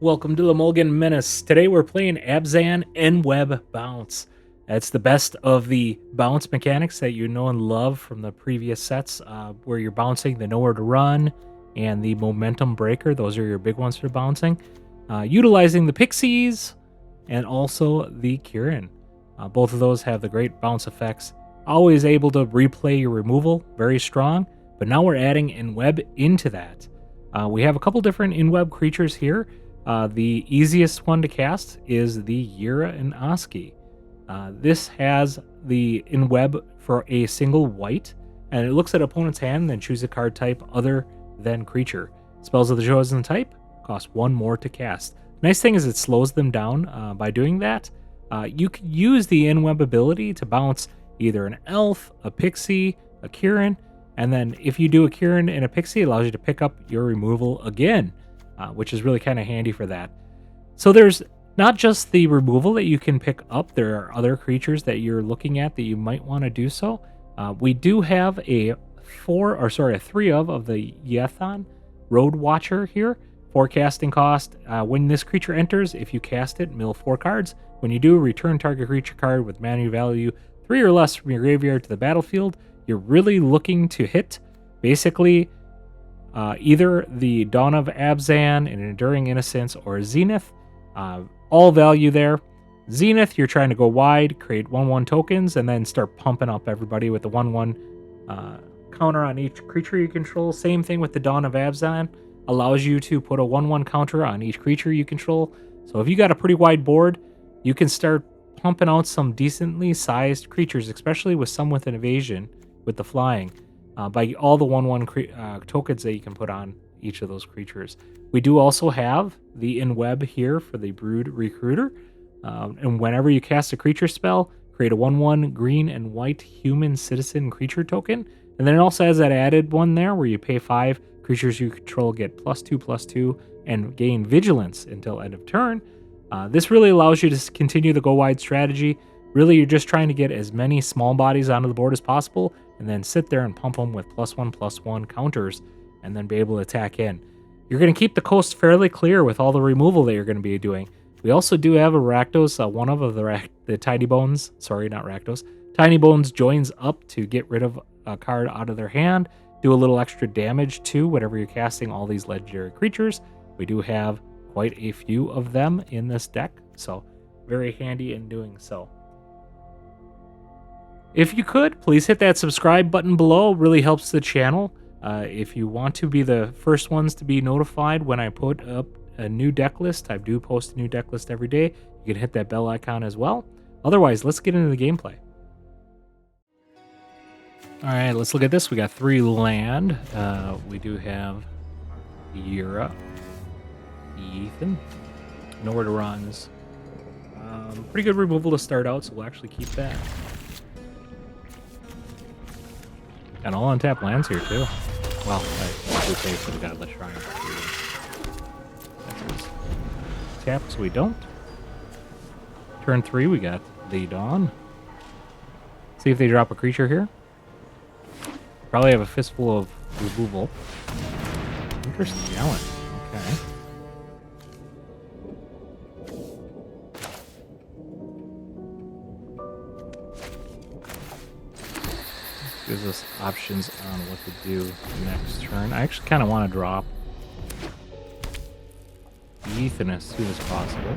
Welcome to the Mulligan Menace. Today we're playing Abzan Enweb Bounce. It's the best of the bounce mechanics that you know and love from the previous sets, where you're bouncing the nowhere to run and the momentum breaker. Those are your big ones for bouncing. Utilizing the pixies and also the Kirin. Both of those have the great bounce effects. Always able to replay your removal, very strong. But now we're adding Enweb into that. We have a couple different Enweb creatures here. The easiest one to cast is the Yira and Oski. This has the Enweb for a single white, and it looks at opponent's hand and then choose a card type other than creature. Spells of the chosen type cost one more to cast. Nice thing is it slows them down by doing that. You can use the Enweb ability to bounce either an elf, a pixie, a Kirin, and then if you do a Kirin and a pixie, it allows you to pick up your removal again. Which is really kind of handy for that. So there's not just the removal that you can pick up. There are other creatures that you're looking at that you might want to do so. We do have a 3 of the Yethon Road Watcher here. Forecasting cost. When this creature enters, if you cast it, mill 4 cards. When you do, return target creature card with mana value 3 or less from your graveyard to the battlefield. You're really looking to hit basically either the Dawn of Abzan, an Enduring Innocence, or Zenith. All value there. Zenith, you're trying to go wide, create 1/1 tokens, and then start pumping up everybody with the 1/1 counter on each creature you control. Same thing with the Dawn of Abzan. Allows you to put a 1/1 counter on each creature you control. So if you got a pretty wide board, you can start pumping out some decently sized creatures, especially with some with an evasion with the flying. By all the 1/1 tokens that you can put on each of those creatures. We do also have the Enweb here for the Brood Recruiter. And whenever you cast a creature spell, create a 1/1 green and white human citizen creature token. And then it also has that added one there where you pay 5, creatures you control get +2/+2, and gain vigilance until end of turn. This really allows you to continue the go wide strategy. Really, you're just trying to get as many small bodies onto the board as possible, and then sit there and pump them with +1/+1 counters, and then be able to attack in. You're going to keep the coast fairly clear with all the removal that you're going to be doing. We also do have a Rakdos, one of the Tiny Bones, sorry, not Rakdos, Tiny Bones joins up to get rid of a card out of their hand, do a little extra damage to whatever you're casting all these legendary creatures. We do have quite a few of them in this deck, so very handy in doing so. If you could, please hit that subscribe button below. It really helps the channel. If you want to be the first ones to be notified when I put up a new deck list, I do post a new deck list every day. You can hit that bell icon as well. Otherwise, let's get into the gameplay. All right, let's look at this. We got 3 land. We do have Yira, Ethan, nowhere to runs. Pretty good removal to start out, so we'll actually keep that. And all untapped lands here, too. Well, I do pay for the Godless Shrine. Tap, so we don't. Turn 3, we got the Dawn. See if they drop a creature here. Probably have a fistful of removal. Interesting challenge. Okay. Gives us options on what to do next turn. I actually kind of want to drop Ethan as soon as possible.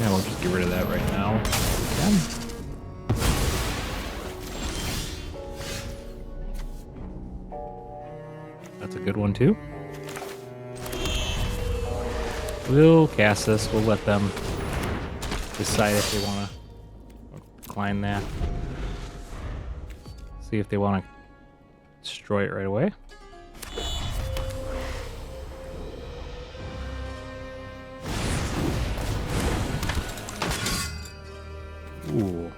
Yeah, we'll just get rid of that right now. That's a good one too. We'll cast this. We'll let them decide if they want to decline that. See if they want to destroy it right away. Ooh.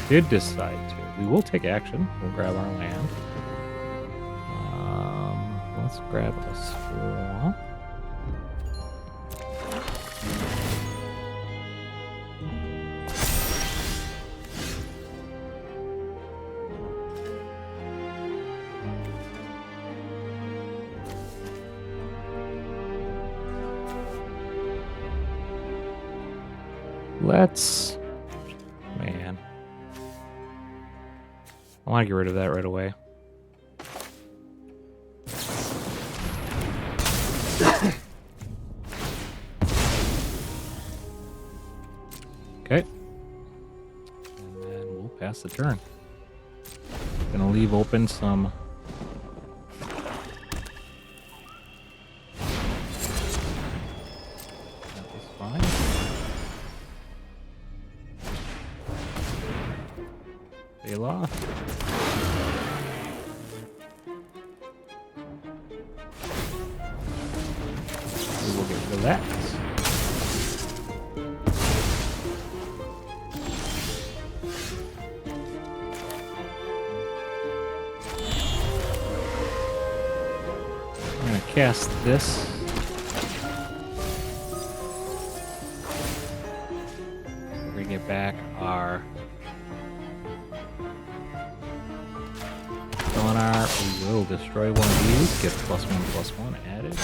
Did decide to. We will take action. We'll grab our land. Let's grab a swamp. Let's... Man. I want to get rid of that right away. Okay. And then we'll pass the turn. Gonna leave open some... That was fine. Sail off. We will get rid of that. I'm gonna cast this. Bring it back our sonar. We will destroy one of these. Get +1/+1 added.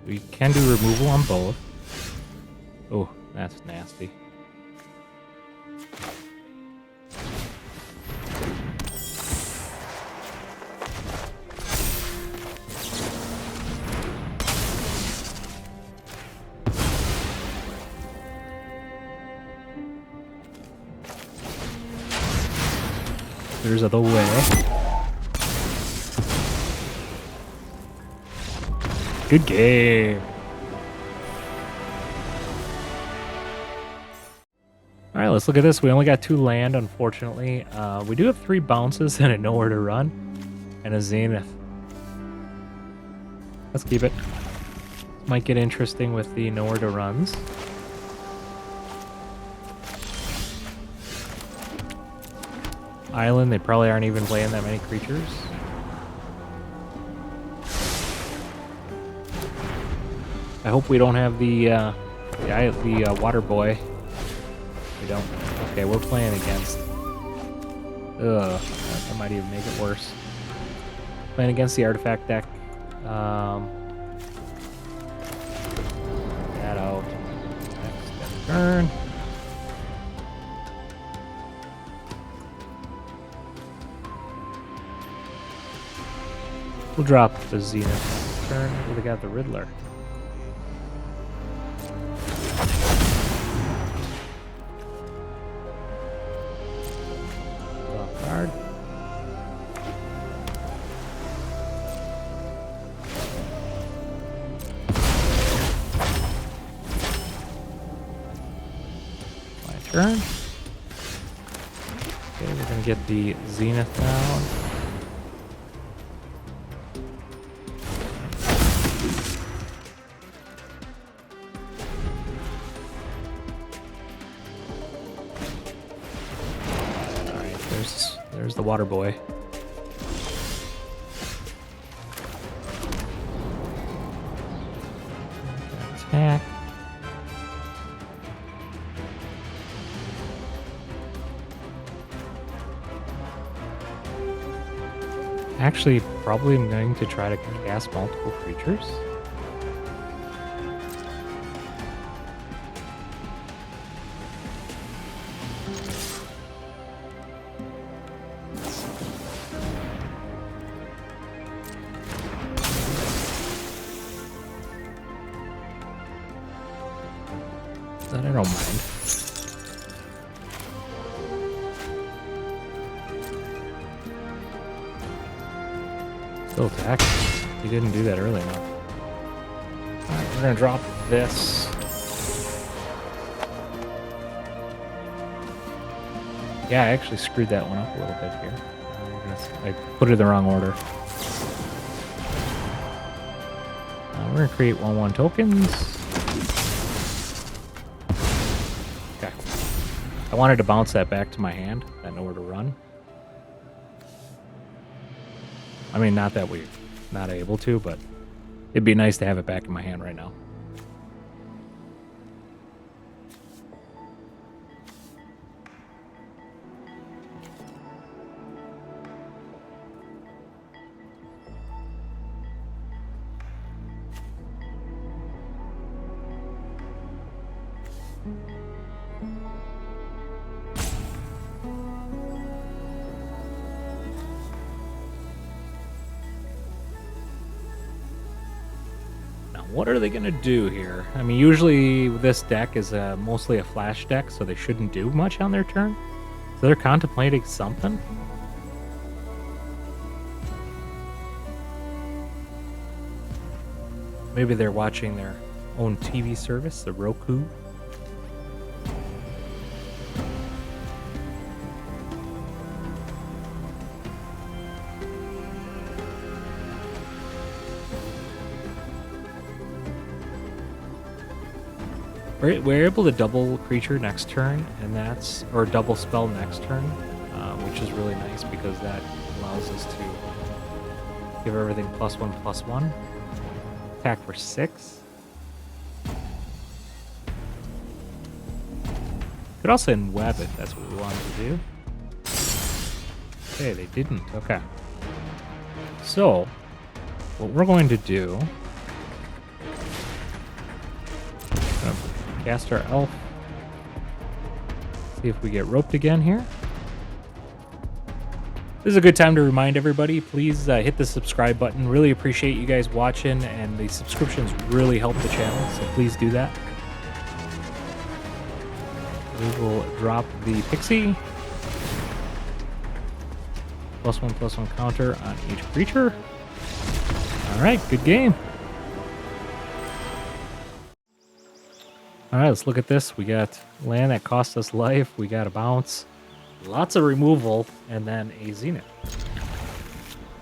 We can do removal on both. Oh, that's nasty. There's other way. Good game. All right, let's look at this. We only got 2 land, unfortunately. We do have 3 bounces and a nowhere to run, and a zenith. Let's keep it. Might get interesting with the nowhere to runs. Island, they probably aren't even playing that many creatures. I hope we don't have the water boy. We don't. Okay, we're playing against. Ugh, that might even make it worse. Playing against the artifact deck. That out. Next turn. We'll drop the Zenith next turn. We got the Riddler. Draw a card. My turn. Okay, we're gonna get the Zenith down. There's the water boy. Attack. Actually, probably I'm going to try to cast multiple creatures. That I don't mind. Still attack. He didn't do that early enough. Alright, we're gonna drop this. Yeah, I actually screwed that one up a little bit here. I put it in the wrong order. We're gonna create 1/1 tokens. I wanted to bounce that back to my hand. I know where to run. I mean, not that we're not able to, but it'd be nice to have it back in my hand right now. What are they going to do here? I mean, usually this deck is mostly a flash deck, so they shouldn't do much on their turn. So they're contemplating something. Maybe they're watching their own TV service, the Roku. We're able to double creature next turn, and or double spell next turn, which is really nice because that allows us to give everything +1/+1. Attack for 6. Could also Enweb if that's what we wanted to do. Okay, they didn't. Okay. So, what we're going to do... Cast our elf. See if we get roped again here. This is a good time to remind everybody, please hit the subscribe button. Really appreciate you guys watching, and the subscriptions really help the channel, so please do that. We will drop the pixie. +1/+1 counter on each creature. Alright, good game. Alright, let's look at this. We got land that cost us life. We got a bounce. Lots of removal, and then a zenith.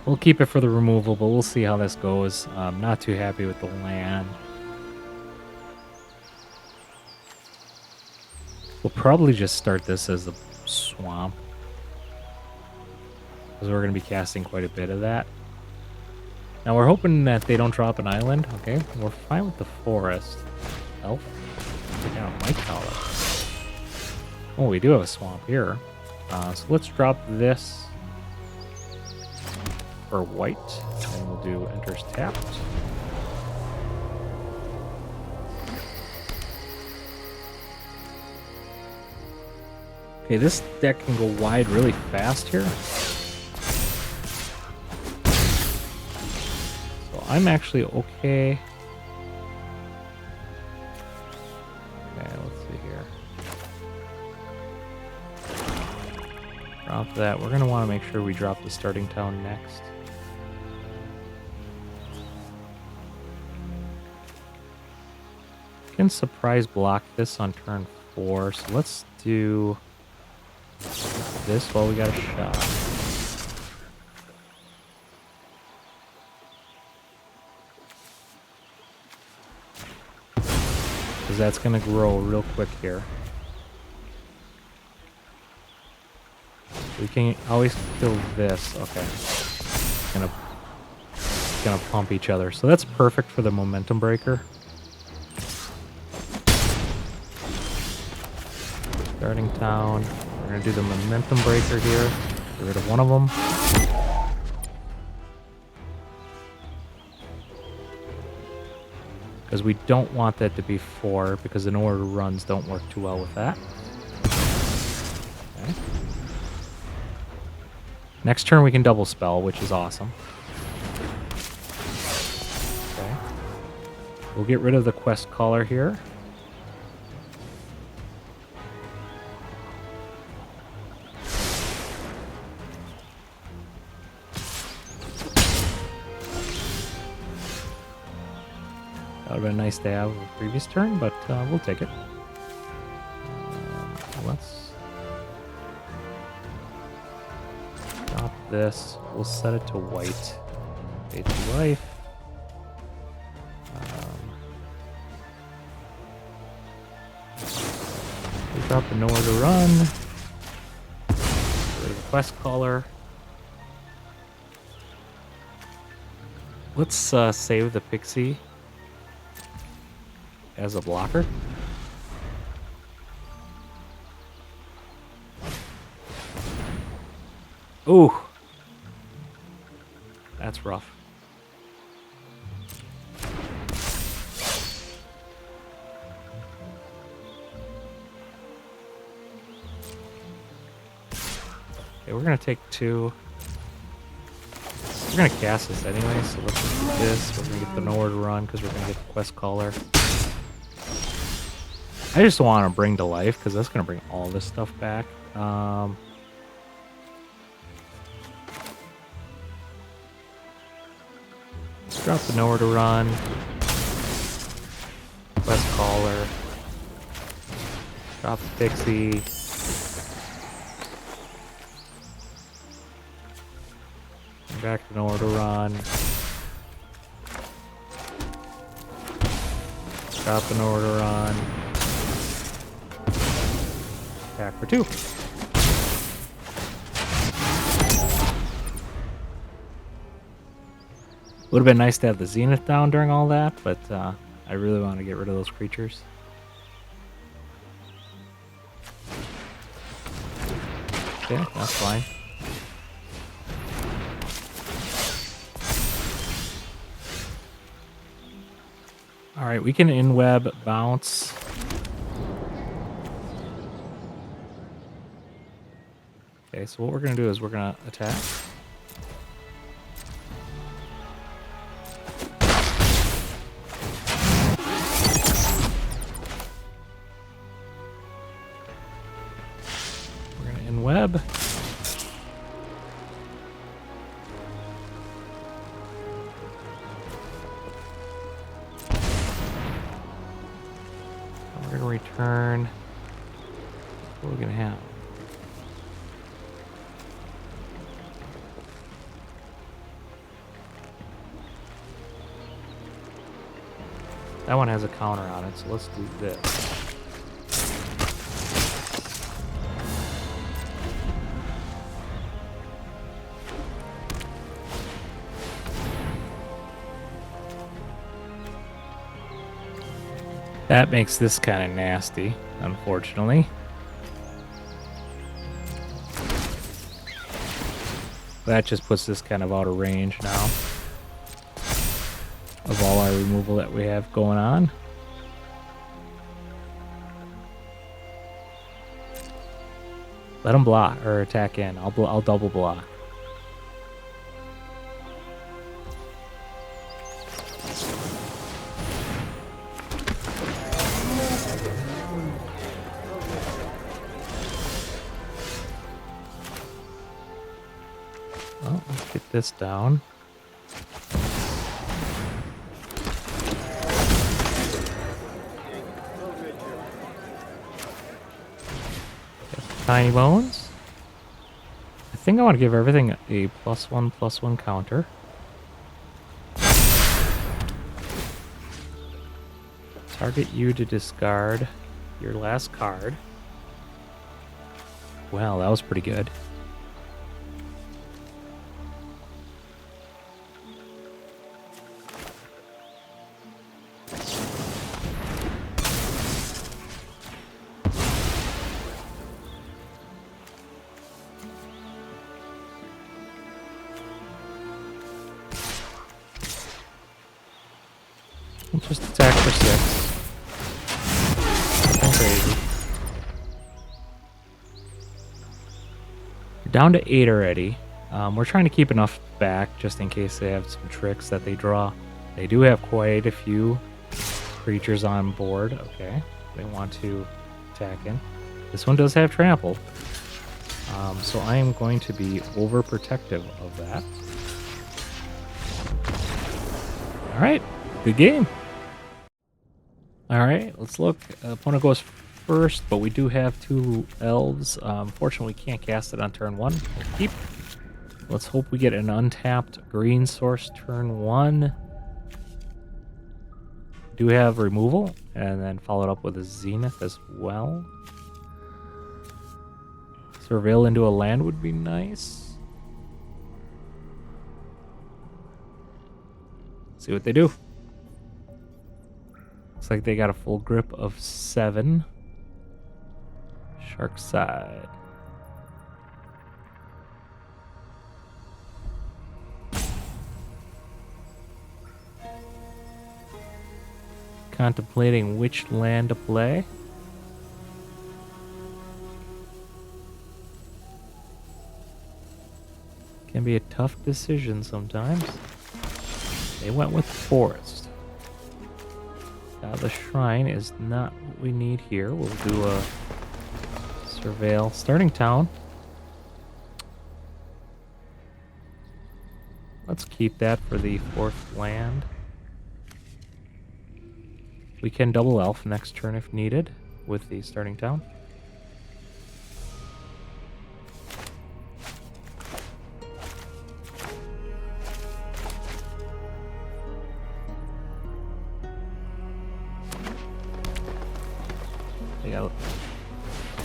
We'll keep it for the removal, but we'll see how this goes. I'm not too happy with the land. We'll probably just start this as a swamp, because we're going to be casting quite a bit of that. Now we're hoping that they don't drop an island. Okay, we're fine with the forest. Elf. Take out my collar. Oh, we do have a swamp here. So let's drop this for white, and we'll do enters tapped. Okay, this deck can go wide really fast here. So I'm actually okay. Drop that. We're going to want to make sure we drop the starting town next. Can surprise block this on turn 4, so let's do this while we got a shot. Because that's going to grow real quick here. We can always kill this. Okay. Gonna pump each other. So that's perfect for the momentum breaker. Starting town. We're gonna do the momentum breaker here. Get rid of one of them. Because we don't want that to be 4, because the no-order runs don't work too well with that. Okay. Next turn we can double spell, which is awesome. Okay. We'll get rid of the quest caller here. That would have been nice to have the previous turn, but we'll take it. Let's drop this. We'll set it to white. Fade to life. We drop the nowhere to run. Get rid of the quest caller. Let's save the pixie as a blocker. Ooh. That's rough. Okay, we're gonna take 2. We're gonna cast this anyway, so let's just do this. We're gonna get the nowhere to run because we're gonna get the quest caller. I just want to bring to life because that's gonna bring all this stuff back. Let's drop the nowhere to run. Quest caller. Drop the pixie. Back to nowhere to run. Drop the nowhere to run. Back for 2. Would have been nice to have the Zenith down during all that, but I really want to get rid of those creatures. Okay, that's fine. Alright, we can Enweb Bounce. Okay, so what we're going to do is we're going to attack. We're going to Enweb. We're going to return. What are we going to have? That one has a counter on it, so let's do this. That makes this kind of nasty, unfortunately. That just puts this kind of out of range now of all our removal that we have going on. Let them block or attack in. I'll double block. Well, let's get this down. Tiny Bones. I think I want to give everything a +1/+1 counter. Target you to discard your last card. Wow, that was pretty good. We'll just attack for 6. Nothing crazy. We're down to 8 already. We're trying to keep enough back just in case they have some tricks that they draw. They do have quite a few creatures on board. Okay, they want to attack in. This one does have trample. So I am going to be overprotective of that. All right, good game. All right, let's look. Opponent goes first, but we do have 2 elves. Unfortunately, we can't cast it on turn 1. We'll keep. Let's hope we get an untapped green source turn 1. Do have removal, and then followed up with a Zenith as well. Surveil into a land would be nice. See what they do. Looks like they got a full grip of 7. Shark side. Contemplating which land to play. can be a tough decision sometimes. They went with forest. The shrine is not what we need here. We'll do a surveil. Starting town. Let's keep that for the 4th land. We can double elf next turn if needed with the starting town.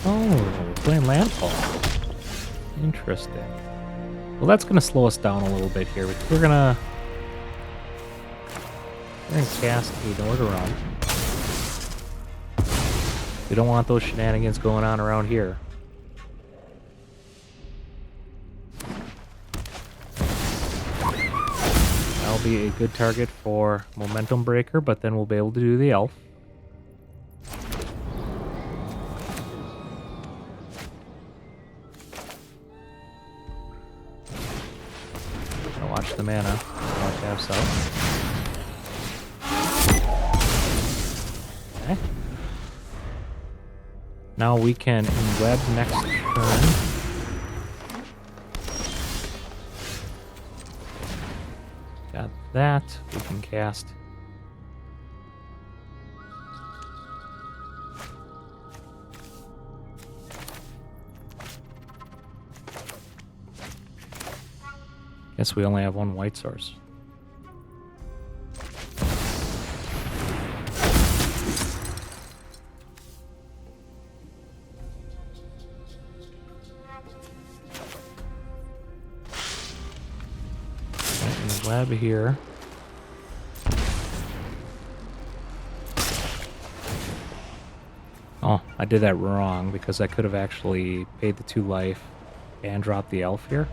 Oh, we're playing landfall. Interesting. Well, that's going to slow us down a little bit here. We're going to cast a Nordaron. We don't want those shenanigans going on around here. That'll be a good target for Momentum Breaker, but then we'll be able to do the elf. Watch the mana. Watch Abzan. Okay. Now we can Enweb next turn. Got that. We can cast. Guess we only have one white source. Web here. Oh, I did that wrong because I could have actually paid the 2 life and dropped the elf here.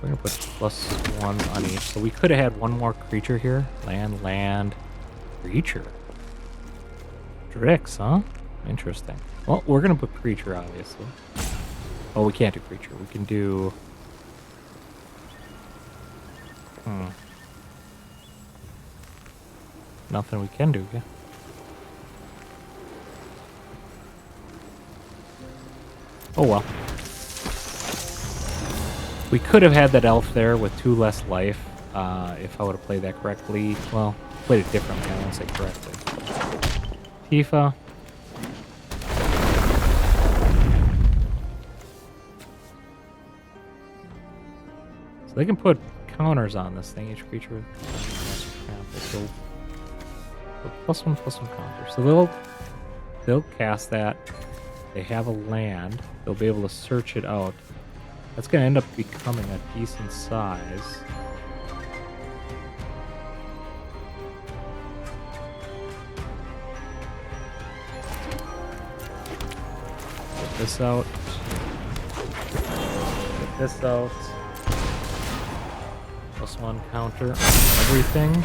We're going to put +1 on each. So we could have had one more creature here. Land, creature. Drix, huh? Interesting. Well, we're going to put creature, obviously. Oh, we can't do creature. We can do... Nothing we can do, yeah. Oh well. We could have had that elf there with 2 less life, if I would have played that correctly. Well, played it differently, I won't say correctly. Tifa. So they can put counters on this thing, each creature with so +1/+1 counter. So they'll cast that. They have a land. They'll be able to search it out. That's going to end up becoming a decent size. Get this out. Get this out. +1 counter on everything.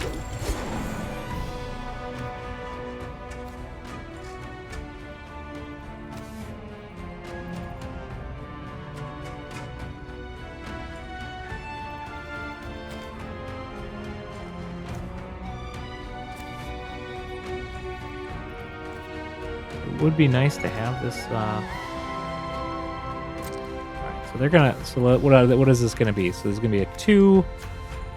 It would be nice to have this. Alright, so they're gonna. So what is this gonna be? So there's gonna be a 2,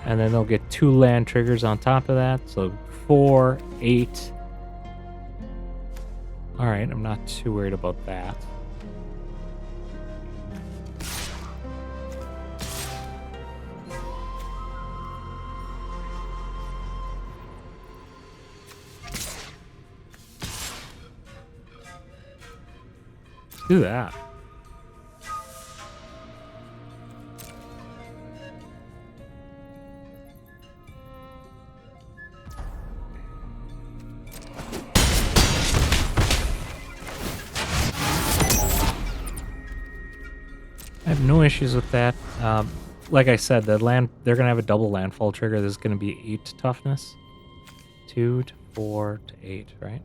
and then they'll get 2 land triggers on top of that. So 4, 8. All right, I'm not too worried about that. Do that. I have no issues with that. Like I said, they're going to have a double landfall trigger. There's going to be 8 toughness. 2 to 4 to 8, right?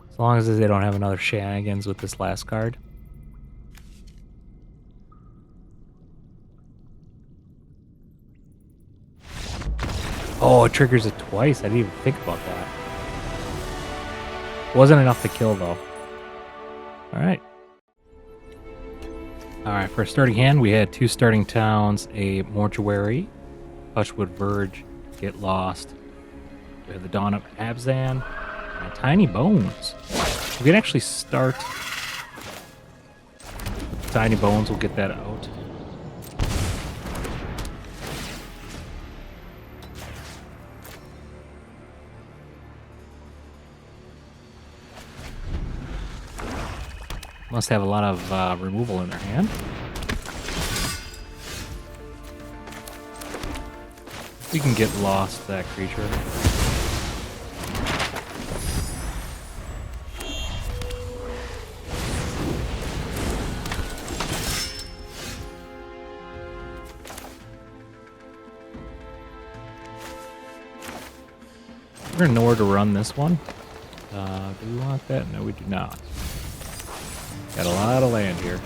As long as they don't have another shenanigans with this last card. Oh, it triggers it twice. I didn't even think about that. Wasn't enough to kill, though. Alright. Alright, for a starting hand, we had 2 starting towns, a mortuary, Hushwood Verge, Get Lost. We have the Dawn of Abzan, and Tiny Bones. We can actually start with Tiny Bones. We'll get that out. Must have a lot of removal in their hand. We can get lost that creature. We're gonna know where to run this one. Do we want that? No, we do not. Got a lot of land here.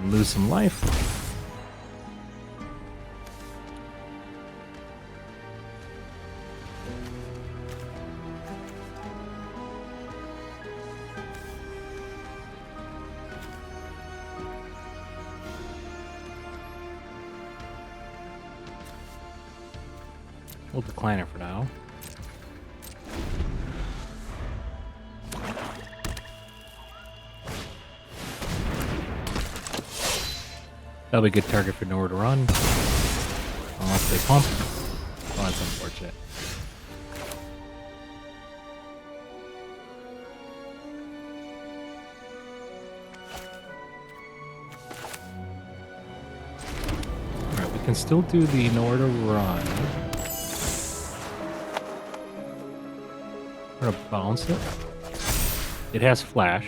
Lose some life. We'll decline it for now. That'll be a good target for nowhere to run. Unless they pump. Oh, that's unfortunate. Alright, we can still do the nowhere to run. We're gonna bounce it. It has flash.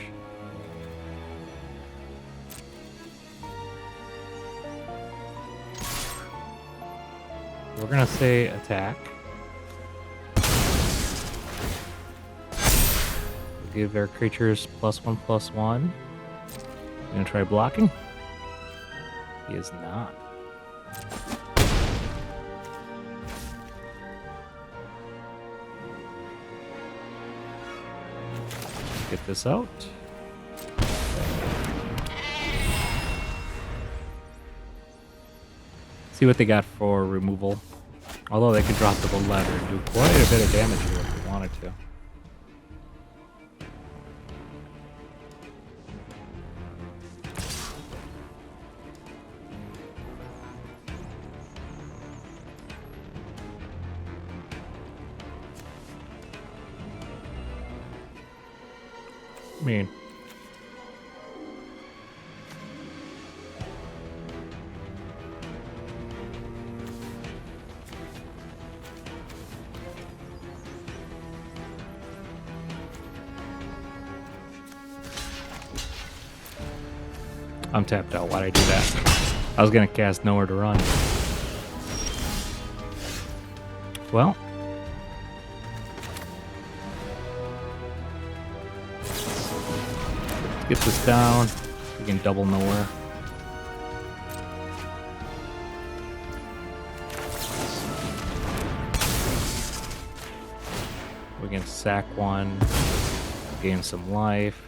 We're gonna say attack. We'll give our creatures +1/+1. Gonna try blocking. He is not. Get this out. See what they got for removal. Although they could drop the ladder and do quite a bit of damage here if they wanted to. I mean, I'm tapped out. Why'd I do that? I was gonna cast nowhere to run. Well. Let's get this down. We can double nowhere. We can sack one. Gain some life.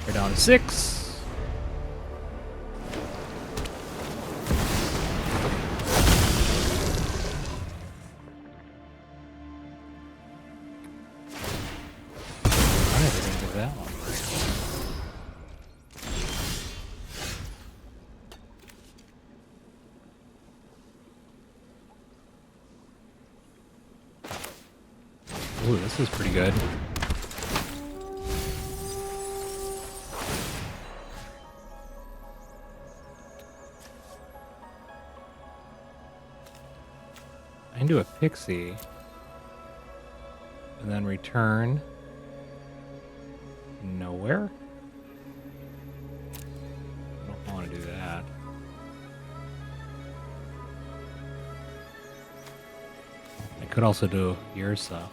We're down to 6. I never think of that one. Ooh, this is pretty good. into a pixie and then return nowhere. I don't want to do that. I could also do Ursa.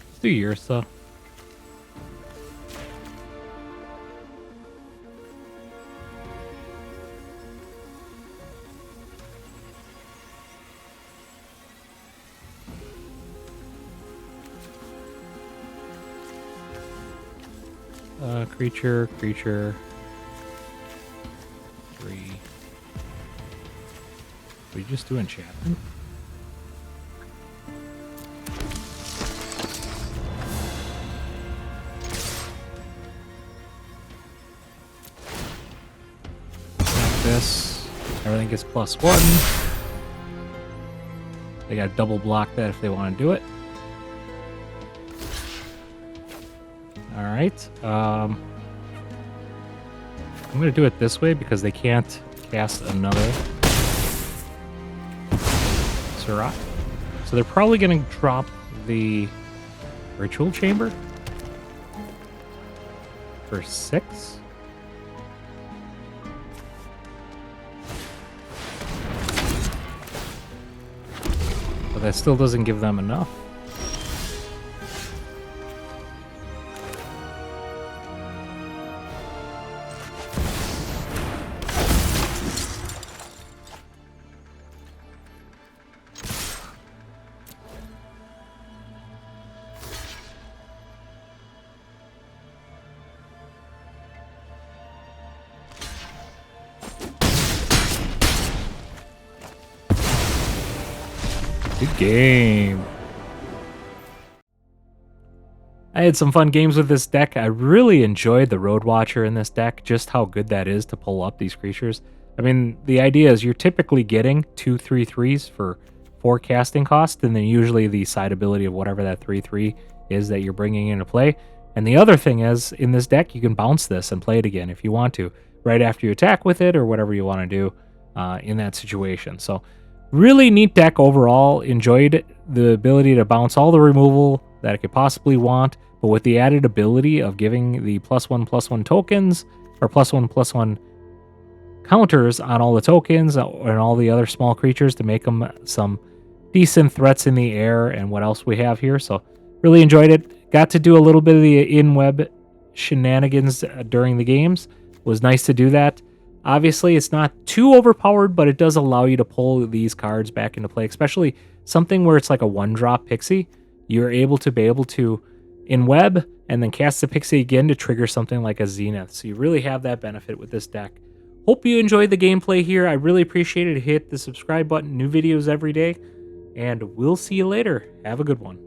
Let's do Ursa. Creature. 3. We just do enchantment? Like this. Everything gets +1. They got double block that if they want to do it. Alright. I'm going to do it this way because they can't cast another Surah. So they're probably going to drop the Ritual Chamber for 6. But that still doesn't give them enough. Good game. I had some fun games with this deck. I really enjoyed the Road Watcher in this deck, just how good that is to pull up these creatures. I mean, the idea is you're typically getting 2 3/3s for 4 casting cost, and then usually the side ability of whatever that 3/3 is that you're bringing into play. And the other thing is, in this deck, you can bounce this and play it again if you want to, right after you attack with it or whatever you want to do in that situation. So really neat deck overall. Enjoyed the ability to bounce all the removal that I could possibly want, but with the added ability of giving the +1/+1 tokens, or +1/+1 counters on all the tokens and all the other small creatures to make them some decent threats in the air, and what else we have here. So really enjoyed it. Got to do a little bit of the in-web shenanigans during the games. It was nice to do that. Obviously, it's not too overpowered, but it does allow you to pull these cards back into play, especially something where it's like a 1-drop pixie. You're able to in web and then cast the pixie again to trigger something like a Zenith. So you really have that benefit with this deck. Hope you enjoyed the gameplay here. I really appreciate it. Hit the subscribe button, new videos every day, and we'll see you later. Have a good one.